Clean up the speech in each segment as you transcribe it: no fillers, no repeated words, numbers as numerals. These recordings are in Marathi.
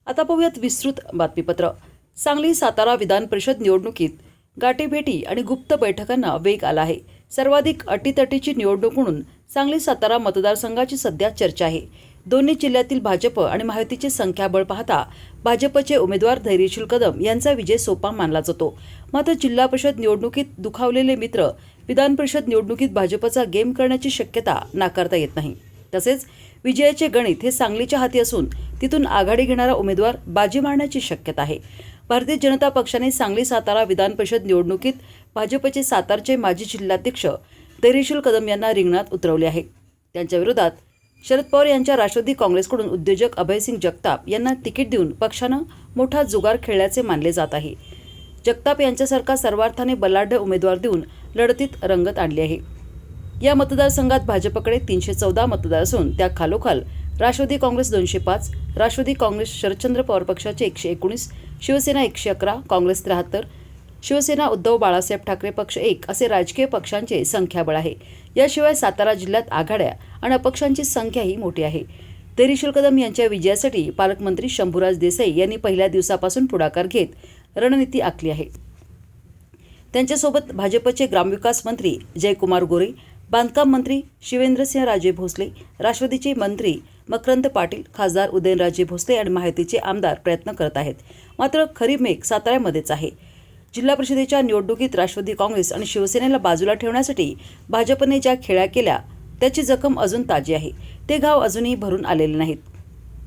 आता पाहूयात विस्तृत बातमीपत्र। सांगली सातारा विधान परिषद निवडणुकीत गाठीभेटी आणि गुप्त बैठकांना वेग आला आहे। सर्वाधिक अटीतटीची निवडणूक म्हणून सांगली सातारा मतदारसंघाची सध्या चर्चा आहे। दोन्ही जिल्ह्यातील भाजप आणि महायुतीचे संख्याबळ पाहता भाजपचे उमेदवार धैर्यशील कदम यांचा विजय सोपा मानला जातो। मात्र जिल्हा परिषद निवडणुकीत दुखावलेले मित्र विधान परिषद निवडणुकीत भाजपचा गेम करण्याची शक्यता नाकारता येत नाही। तसेच विजयाचे गणित हे सांगलीच्या हाती असून तिथून आघाडी घेणारा उमेदवार बाजी मारण्याची शक्यता आहे। भारतीय जनता पक्षाने सांगली सातारा विधान परिषद निवडणुकीत भाजपचे सातारचे माजी जिल्हाध्यक्ष धैर्यशील कदम यांना रिंगणात उतरवले आहे। त्यांच्या विरोधात शरद पवार यांच्या राष्ट्रवादी काँग्रेसकडून उद्योजक अभयसिंग जगताप यांना तिकीट देऊन पक्षानं मोठा जुगार खेळल्याचे मानले जात आहे। जगताप यांच्यासारखा सर्वार्थाने बलाढ्य उमेदवार देऊन लढतीत रंगत आणली आहे। या मतदारसंघात भाजपकडे 314 मतदार असून त्या खालोखाल राष्ट्रवादी काँग्रेस 205, राष्ट्रवादी काँग्रेस शरदचंद्र पवार पक्षाचे 119, शिवसेना 111, काँग्रेस 73, शिवसेना उद्धव बाळासाहेब ठाकरे पक्ष 1 असे राजकीय पक्षांचे संख्याबळ आहे। याशिवाय सातारा जिल्ह्यात आघाड्या आणि अपक्षांची संख्याही मोठी आहे। धैर्यशील कदम यांच्या विजयासाठी पालकमंत्री शंभूराज देसाई यांनी पहिल्या दिवसापासून पुढाकार घेत रणनीती आखली आहे। त्यांच्यासोबत भाजपचे ग्रामविकास मंत्री जयकुमार गोरे, बांधकाम मंत्री शिवेंद्रसिंहराजे भोसले, राष्ट्रवादीचे मंत्री मकरंद पाटील, खासदार उदयनराजे भोसले आणि महायुतीचे आमदार प्रयत्न करत आहेत। मात्र खरी मेघ साताऱ्यामध्येच आहे। जिल्हा परिषदेच्या निवडणुकीत राष्ट्रवादी काँग्रेस आणि शिवसेनेला बाजूला ठेवण्यासाठी भाजपने ज्या खेळ्या केल्या त्याची जखम अजून ताजी आहे। ते घाव अजूनही भरून आलेले नाहीत।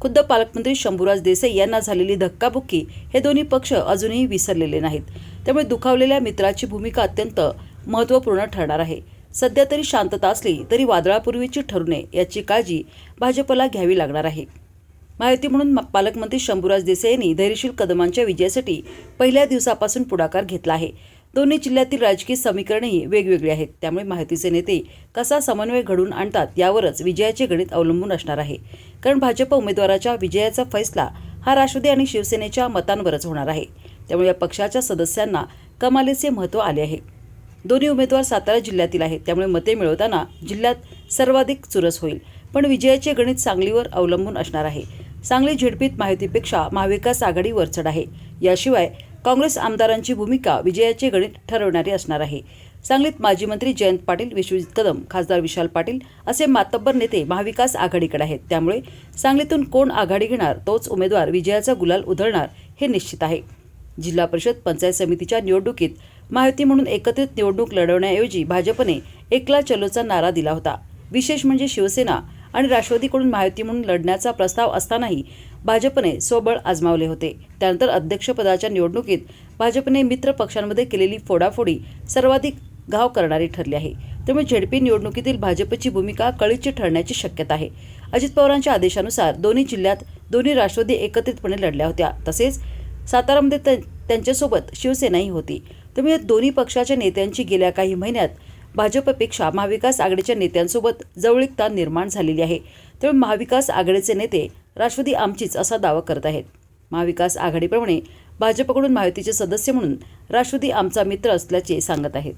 खुद्द पालकमंत्री शंभूराज देसाई यांना झालेली धक्काबुक्की हे दोन्ही पक्ष अजूनही विसरलेले नाहीत। त्यामुळे दुखावलेल्या मित्राची भूमिका अत्यंत महत्त्वपूर्ण ठरणार आहे। सध्या तरी शांतता असली तरी वादळापूर्वीची ठरू नये याची काळजी भाजपला घ्यावी लागणार आहे। महायुती म्हणून पालकमंत्री शंभूराज देसाई यांनी धैर्यशील कदमांच्या विजयासाठी पहिल्या दिवसापासून पुढाकार घेतला आहे। दोन्ही जिल्ह्यातील राजकीय समीकरणेही वेगवेगळी आहेत। त्यामुळे महायुतीचे नेते कसा समन्वय घडवून आणतात यावरच विजयाचे गणित अवलंबून असणार आहे। कारण भाजप उमेदवाराच्या विजयाचा फैसला हा राष्ट्रवादी आणि शिवसेनेच्या मतांवरच होणार आहे। त्यामुळे या पक्षाच्या सदस्यांना कमालीचे महत्त्व आले आहे। दोन्ही उमेदवार सातारा जिल्ह्यातील आहेत। त्यामुळे मते मिळवताना जिल्ह्यात सर्वाधिक चुरस होईल। पण विजयाचे गणित सांगलीवर अवलंबून असणार आहे। सांगली झेडपीत महायुतीपेक्षा महाविकास आघाडी वरचढ आहे। याशिवाय काँग्रेस आमदारांची भूमिका विजयाचे गणित ठरवणारी असणार आहे। सांगलीत माजी मंत्री जयंत पाटील, विश्वजित कदम, खासदार विशाल पाटील असे मातब्बर नेते महाविकास आघाडीकडे आहेत। त्यामुळे सांगलीतून कोण आघाडी घेणार तोच उमेदवार विजयाचा गुलाल उधळणार हे निश्चित आहे। जिल्हा परिषद पंचायत समितीच्या निवडणुकीत महायुती म्हणून एकत्रित निवडणूक लढवण्याऐवजी भाजपने एकला चलोचा नारा दिला होता। विशेष म्हणजे शिवसेना आणि राष्ट्रवादीकडून महायुती म्हणून लढण्याचा प्रस्ताव असतानाही भाजपने स्वबळ आजमावले होते। त्यानंतर अध्यक्षपदाच्या निवडणुकीत भाजपने मित्र पक्षांमध्ये केलेली फोडाफोडी सर्वाधिक घाव करणारी ठरली आहे। त्यामुळे झेडपी निवडणुकीतील भाजपची भूमिका कळीची ठरण्याची शक्यता आहे। अजित पवारांच्या आदेशानुसार दोन्ही जिल्ह्यात दोन्ही राष्ट्रवादी एकत्रितपणे लढल्या होत्या। तसेच सातारामध्ये त्यांच्यासोबत शिवसेनाही होती। त्यामुळे दोन्ही पक्षाच्या नेत्यांची गेल्या काही महिन्यात भाजपपेक्षा महाविकास आघाडीच्या नेत्यांसोबत जवळीकता निर्माण झालेली आहे। त्यामुळे महाविकास आघाडीचे नेते राष्ट्रवादी आमचीच असा दावा करत आहेत। महाविकास आघाडीप्रमाणे भाजपकडून महायुतीचे सदस्य म्हणून राष्ट्रवादी आमचा मित्र असल्याचे सांगत आहेत।